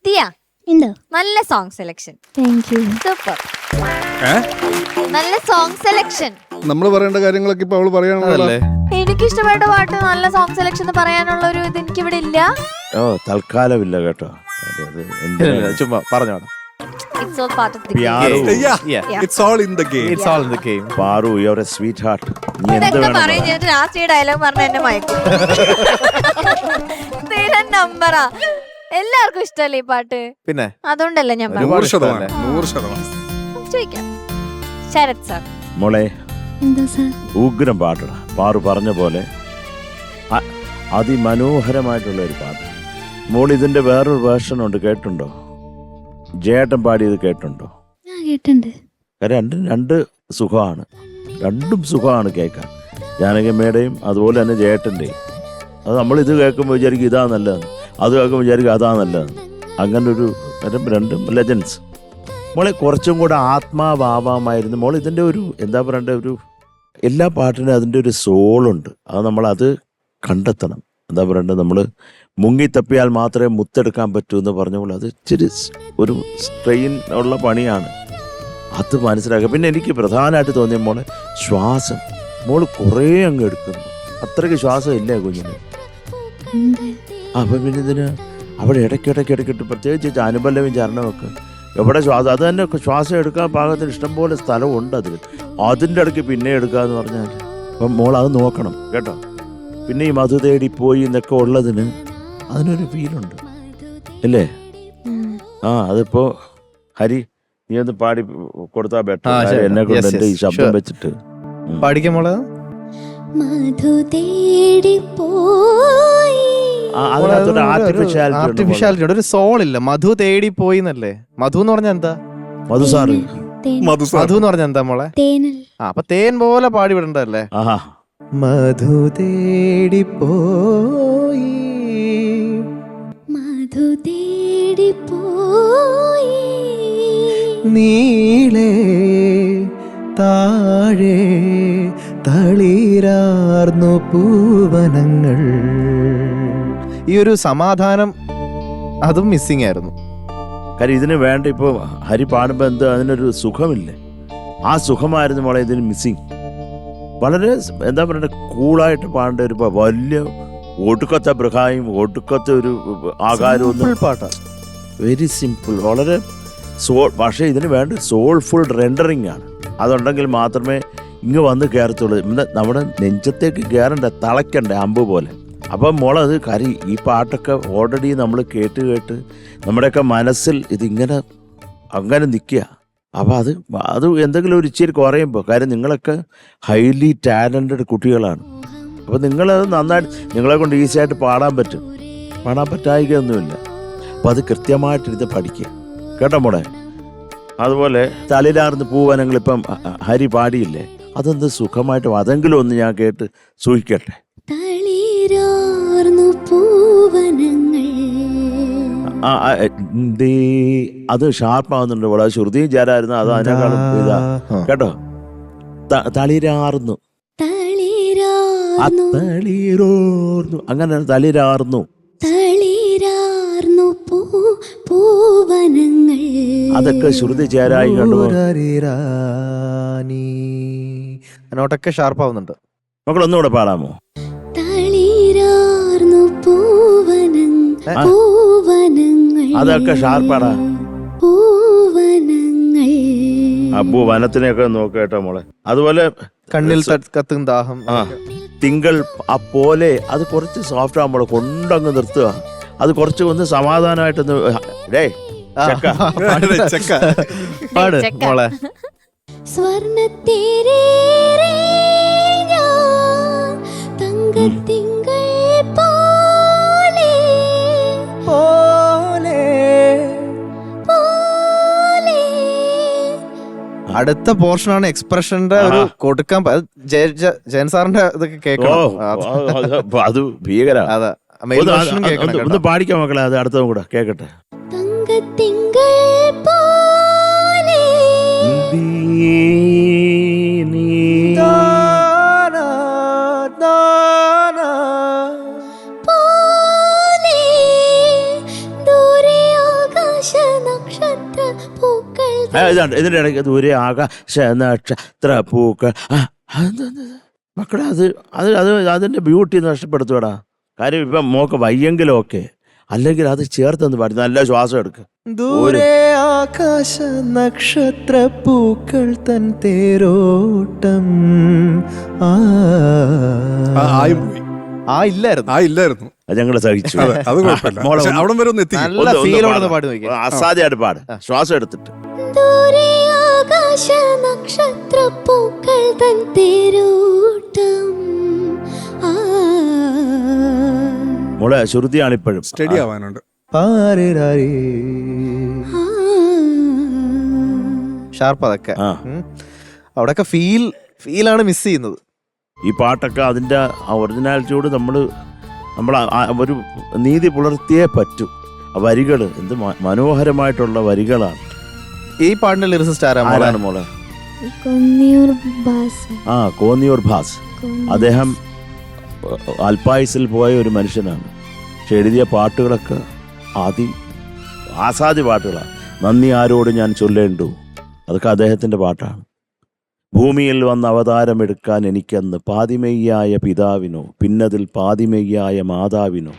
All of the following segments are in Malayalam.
ദിയ എന്തോ നല്ല song selection. Thank you. Super. നല്ല സോങ് സെലക്ഷൻ. നമ്മൾ പറയേണ്ട കാര്യങ്ങളൊക്കെ ഇപ്പൊ അവള് പറയാനുള്ളതല്ലേ. എനിക്ക് ഇഷ്ടപ്പെട്ട പാട്ട് നല്ല സോങ് സെലക്ഷൻ പറയാനുള്ള ഒരു ഇത് എനിക്ക് ഇവിടെ ഇല്ല. തൽക്കാലമില്ല കേട്ടോ. ചുമ്മാ പറഞ്ഞോടാ. It's all part of the It's all in the game. It's all in the game. Paru, you are a sweetheart. നീ എന്ത് ഇതൊക്കെ വേണം പറയും ചെയ്തിട്ട് ലാസ്റ്റ് ഈ ഡയലോഗ് പറഞ്ഞ എന്നെ മയക്കും. സ്ഥിരം നമ്പറാ. എല്ലാവർക്കും ഇഷ്ടമല്ലേ ഈ പാട്ട്? പിന്നെ അതുകൊണ്ടല്ലേ ഞാൻ 100%. ചോദിക്കാം. ശരത് സാർ. മോളെ, എന്തോ സാർ? ഉഗ്രം പാട്ടടാ. പാറു പറഞ്ഞ പോലെ അതിമനോഹരമായിട്ടുള്ള ഒരു പാട്ട്. മോൾ ഇതിന്റെ വേറൊരു വേർഷൻ ഉണ്ട്, കേട്ടുണ്ടോ? ജയേട്ടൻ പാടിയത് കേട്ടുണ്ടോ? കേട്ടുണ്ട്. രണ്ട് സുഖമാണ്, രണ്ടും സുഖമാണ് കേൾക്കാൻ. ജാനകിയമ്മയുടെയും അതുപോലെ തന്നെ ജയേട്ടൻ്റെയും. അത് നമ്മളിത് കേൾക്കുമ്പോൾ വിചാരിക്കും ഇതാ നല്ലതെന്ന്, അത് കേൾക്കുമ്പോൾ വിചാരിക്കും അതാ നല്ലതെന്ന്. അങ്ങനെ ഒരു രണ്ടും ലെജൻസ്. മോളെ കുറച്ചും കൂടെ ആത്മാവാമായിരുന്നു. മോൾ ഇതിൻ്റെ ഒരു എന്താ പറയണ്ട, ഒരു എല്ലാ പാട്ടിനും അതിൻ്റെ ഒരു സോളുണ്ട്. അത് നമ്മളത് കണ്ടെത്തണം. എന്താ പറയണ്ടത്, നമ്മൾ മുങ്ങിത്തപ്പിയാൽ മാത്രമേ മുത്തെടുക്കാൻ പറ്റൂ എന്ന് പറഞ്ഞ പോലെ അത് ഇച്ചിരി ഒരു സ്ട്രെയിൻ ഉള്ള പണിയാണ്. അത് മനസ്സിലാക്കുക. പിന്നെ എനിക്ക് പ്രധാനമായിട്ട് തോന്നിയ മോളെ ശ്വാസം. മോള് കുറേ അങ്ങ് എടുക്കുന്നു. അത്രയ്ക്ക് ശ്വാസം ഇല്ലേ കുഞ്ഞിന്? അപ്പം പിന്നെ ഇതിന് അവിടെ ഇടയ്ക്കിട്ട് പ്രത്യേകിച്ച് അനുബലവും ചരണമൊക്കെ എവിടെ ശ്വാസം, അത് തന്നെ ശ്വാസം എടുക്കാൻ പാകത്തിന് ഇഷ്ടംപോലെ സ്ഥലമുണ്ട് അതിൽ. അതിൻ്റെ ഇടയ്ക്ക് പിന്നെ എടുക്കാന്ന് പറഞ്ഞാൽ അപ്പം മോൾ അത് നോക്കണം കേട്ടോ. പിന്നെ ഈ മധു തേടി പോയി എന്നൊക്കെ ഉള്ളതിന് അതിനൊരു ഫീലുണ്ട് അല്ലേ? അതിപ്പോ ഹരി നീ ഒന്ന് പാടി കൊടുത്താ ബെറ്റർ. എന്നെ കൊണ്ട് എന്റെ ഈ ശബ്ദം വെച്ചിട്ട് പാടിക്കാൻ മോളെ. മധു തേടി പോയി. ആർട്ടിഫിഷ്യാലിറ്റി ഒരു സോൾ ഇല്ല. മധു തേടി പോയി എന്നല്ലേ? മധു എന്ന് പറഞ്ഞാ എന്താ? മധു സാറ്. മധു എന്ന് പറഞ്ഞാ എന്താ മോളെ? തേനൽ. അപ്പൊ തേൻ പോലെ പാടി വിടണ്ടല്ലേ? ആഹാ. മധു തേടി പോയി, മധു തേടി പോയി, നീളേ താഴെ തളിരാർന്നു പൂവനങ്ങൾ. ഈ ഒരു സമാധാനം അതും മിസ്സിംഗ് ആയിരുന്നു. കാര്യം ഇതിന് വേണ്ട ഇപ്പൊ ഹരി പാടുമ്പോ എന്താ അതിനൊരു സുഖമില്ലേ? ആ സുഖമായിരുന്നു മോളെ ഇതിന് മിസ്സിങ്. വളരെ എന്താ പറയണ്ട, കൂളായിട്ട് പാടേണ്ട ഒരു വലിയ ഒടുക്കത്തെ ബൃഹായും ഒടുക്കത്തെ ഒരു ആകാരവും പാട്ടാണ്. വെരി സിമ്പിൾ, വളരെ പക്ഷേ ഇതിന് വേണ്ട സോൾഫുൾ റെൻഡറിങ് ആണ്. അതുണ്ടെങ്കിൽ മാത്രമേ ഇങ്ങ് വന്ന് കയറത്തുള്ളൂ. നമ്മുടെ നെഞ്ചത്തേക്ക് കയറണ്ടേ, തളയ്ക്കണ്ടേ അമ്പ് പോലെ. അപ്പം മോളത് ഈ പാട്ടൊക്കെ ഓൾറെഡി നമ്മൾ കേട്ട് നമ്മുടെയൊക്കെ മനസ്സിൽ ഇതിങ്ങനെ അങ്ങനെ നിൽക്കുക. അപ്പോൾ അത് എന്തെങ്കിലും ഒരു ഇച്ചിരി കുറയുമ്പോൾ, കാര്യം നിങ്ങളൊക്കെ ഹൈലി ടാലൻറ്റഡ് കുട്ടികളാണ്. അപ്പോൾ നിങ്ങളത് നന്നായിട്ട്, നിങ്ങളെ കൊണ്ട് ഈസിയായിട്ട് പാടാൻ പറ്റായികയൊന്നുമില്ല. അപ്പോൾ അത് കൃത്യമായിട്ടിരുന്ന് പഠിക്കുക കേട്ടോ മോളെ. അതുപോലെ തളിരാർന്ന് പൂവനങ്ങളിപ്പം ഹരി പാടിയില്ലേ, അതൊന്ന് സുഖമായിട്ട് അതെങ്കിലും ഒന്ന് ഞാൻ കേട്ട് സൂഹിക്കട്ടെ. അത് ഷാർപ്പാവുന്നുണ്ട് മോളെ. ശ്രുതിയും ചേരായിരുന്നു, അത് അതിനേക്കാളും ഇതാ കേട്ടോ. തളിരാർന്നു, അങ്ങനെ തളിരാർന്നു. അതൊക്കെ ശ്രുതി ചേരായി കണ്ടു. നോട്ടൊക്കെ ഷാർപ്പാവുന്നുണ്ട്. മക്കളൊന്നുകൂടെ പാടാമോ? അതൊക്കെ ഷാർപ്പാടാ. അപ്പൂ വനത്തിനെയൊക്കെ നോക്ക കേട്ടോ മോളെ. അതുപോലെ കണ്ണിൽ കത്തും ദാഹം. തിങ്കൾ പോലെ അത് കുറച്ച് സോഫ്റ്റ് ആകുമ്പോൾ കൊണ്ടങ്ങ് നിർത്തുക. അത് കുറച്ച് ഒന്ന് സമാധാനമായിട്ടൊന്ന് പാട് മോളെ. അടുത്ത പോർഷനാണ് എക്സ്പ്രഷന്റെ ഒരു കൊടുക്കാൻ. ജയൻ സാറിന്റെ ഇതൊക്കെ കേൾക്കണം. അത് ഭീകര. അതാ ഒന്ന് പാടിക്കാൻ മക്കളെ, അത് അടുത്തതും കൂടെ കേക്കട്ടെ. പോലെ ദൂരെ ആകാശ നക്ഷത്ര പൂക്കൾ ഇതാണ് ഇതിന്റെ ഇടയ്ക്ക് ദൂരെ ആകാശ നക്ഷത്ര പൂക്കൾ. മക്കളെ അത് അത് അത് അതിന്റെ ബ്യൂട്ടി നഷ്ടപ്പെടുത്തുവാടാ. കാര്യം ഇപ്പം മോക്ക് വയ്യെങ്കിലും ഒക്കെ, അല്ലെങ്കിൽ അത് ചേർത്തെന്ന് പാടി നല്ല ശ്വാസം എടുക്കുക. ദൂരെ ആകാശ നക്ഷത്ര പൂക്കൾ തൻ തേരോട്ടം. ആയും പോയി. ഇല്ലായിരുന്നു. അത് ഞങ്ങൾ സഹിച്ചു. അത് കുഴപ്പമില്ല. പക്ഷെ അവിടം വരെ ഒന്ന് എത്തി. നല്ല ഫീലോടെ പാടി നോക്കി. അസാധ്യമായിട്ട് പാട്, ശ്വാസം എടുത്തിട്ട്. ദൂരെ ആകാശ നക്ഷത്ര പൂക്കൾ തൻ തേരോട്ടം. മോളെ ശ്രുതിയാണ് ഇപ്പോഴും സ്റ്റഡി ആവാനുണ്ട്. ഷാർപ്പ് അതൊക്കെ. ആ. അവിടെയൊക്കെ ഫീലാണ് മിസ് ചെയ്യുന്നത്. ഈ പാട്ടൊക്കെ അതിന്റെ ഒറിജിനാലിറ്റിയോട് നമ്മൾ ഒരു നീതി പുലർത്തിയേ പറ്റൂ. ആ വരികൾ എന്ത് മനോഹരമായിട്ടുള്ള വരികളാണ്. ഈ പാട്ടിന്റെ ലിറിസിസ്റ്റ് ആരാണ് മോളെ? കൊന്നിയൂർ ബാസ്. കോന്നിയൂർ ഭാസ്. അദ്ദേഹം അൽപായുസിൽ പോയ ഒരു മനുഷ്യനാണ്. പക്ഷെ എഴുതിയ പാട്ടുകളൊക്കെ ആസാദ്യ പാട്ടുകളാണ്. നന്ദി ആരോട് ഞാൻ ചൊല്ലേണ്ടു, അതൊക്കെ അദ്ദേഹത്തിൻ്റെ പാട്ടാണ്. ഭൂമിയിൽ വന്ന് അവതാരമെടുക്കാൻ എനിക്കന്ന് പാതിമെയ്യായ പിതാവിനോ പിന്നതിൽ പാതിമെയ്യായ മാതാവിനോ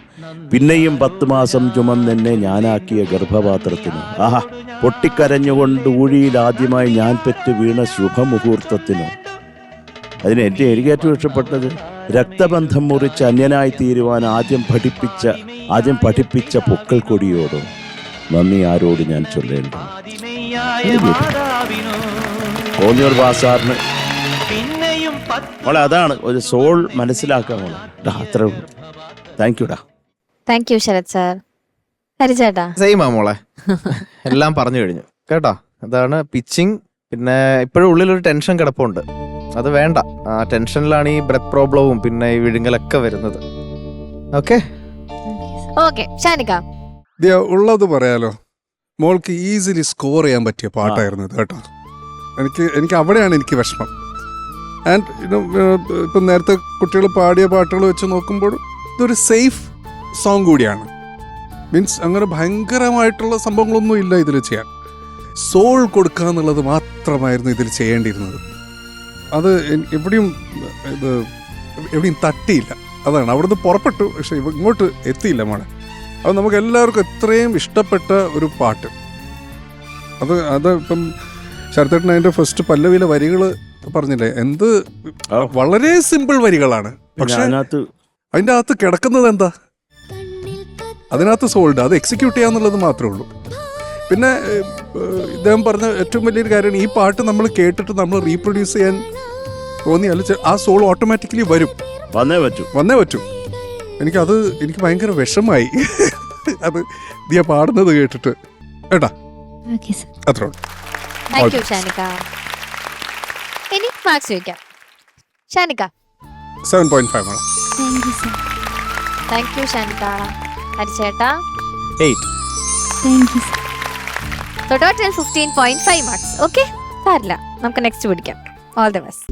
പിന്നെയും 10 മാസം ചുമന്നെന്നെ ഞാനാക്കിയ ഗർഭപാത്രത്തിനോ പൊട്ടിക്കരഞ്ഞുകൊണ്ട് ഊഴിയിൽ ആദ്യമായി ഞാൻ പെറ്റു വീണ ശുഭമുഹൂർത്തത്തിനോ. എനിക്ക് ഏറ്റവും ഇഷ്ടപ്പെട്ടത് രക്തബന്ധം മുറിച്ച് അന്യനായി തീരുവാൻ ആദ്യം പഠിപ്പിച്ച പൊക്കൽ കൊടിയോടോ നന്ദി ആരോട് ഞാൻ ചൊല്ലേണ്ടു. കോന്നിയൂർ ബാസാറിന് മോളെ അതാണ് ഒരു സോൾ മനസ്സിലാക്കാൻ മോളെ. അത്ര താങ്ക് യുടാ. Thank you Sarath sir. ഹരിചേട്ടാ സെയിമാ മോളെ. എല്ലാം പറഞ്ഞു കഴിഞ്ഞു കേട്ടോ. അതാണ് പിച്ചിങ്. പിന്നെ ഇപ്പോഴും ഉള്ളിലൊരു ടെൻഷൻ കിടപ്പുണ്ട്. അത് വേണ്ട. ആ ടെൻഷനിലാണ് ഈ ബ്രെത്ത് പ്രോബ്ലവും പിന്നെ ഈ വിഴുങ്ങലൊക്കെ വരുന്നത്. ഓക്കെ ഷാനിക ഉള്ളത് പറയാലോ. മോൾക്ക് ഈസിലി സ്കോർ ചെയ്യാൻ പറ്റിയ പാട്ടായിരുന്നു ഇത് കേട്ടോ. എനിക്ക് അവിടെയാണ് എനിക്ക് വിഷമം. ആൻഡ് ഇപ്പം നേരത്തെ കുട്ടികൾ പാടിയ പാട്ടുകൾ വെച്ച് നോക്കുമ്പോൾ ഇതൊരു സേഫ് സോങ് കൂടിയാണ്. മീൻസ് അങ്ങനെ ഭയങ്കരമായിട്ടുള്ള സംഭവങ്ങളൊന്നും ഇല്ല ഇതിൽ ചെയ്യാൻ. സോൾ കൊടുക്കുക എന്നുള്ളത് മാത്രമായിരുന്നു ഇതിൽ ചെയ്യേണ്ടിയിരുന്നത്. അത് എവിടെയും തട്ടിയില്ല. അതാണ് അവിടുന്ന് പുറപ്പെട്ടു, പക്ഷെ ഇങ്ങോട്ട് എത്തിയില്ല മോളെ. അത് നമുക്ക് എല്ലാവർക്കും എത്രയും ഇഷ്ടപ്പെട്ട ഒരു പാട്ട്. അത് ഇപ്പം ശരത്തേട്ടൻ അതിൻ്റെ ഫസ്റ്റ് പല്ലവിയിലെ വരികൾ പറഞ്ഞില്ലേ, എന്ത് വളരെ സിമ്പിൾ വരികളാണ്. പക്ഷെ അതിൻ്റെ അകത്ത് കിടക്കുന്നത് എന്താ? അതിനകത്ത് സോൾഡ്. അത് എക്സിക്യൂട്ട് ചെയ്യാന്നുള്ളത് മാത്രമേ ഉള്ളൂ. പിന്നെ ഇദ്ദേഹം പറഞ്ഞ ഏറ്റവും വലിയൊരു കാര്യമാണ്, ഈ പാട്ട് നമ്മൾ കേട്ടിട്ട് നമ്മൾ റീപ്രൊഡ്യൂസ് ചെയ്യാൻ തോന്നിയാൽ ആ സോൾ ഓട്ടോമാറ്റിക്കലി വന്നേ പറ്റൂ. എനിക്ക് ഭയങ്കര വിഷമായി അത് ദിയ പാടുന്നത് കേട്ടിട്ട് കേട്ടാ. അത്രേ ഉള്ളൂ. Thank you Shanika. ഇനി മാർക്സ് ചോദിക്കാം. ഷാനിക 7.5 ആണ്. Thank you Shanika. ഹരിചേട്ടാ 8. Total 15.5 marks. ഓക്കെ, സാരില്ല, നമുക്ക് നെക്സ്റ്റ് പിടിക്കാം. All the best.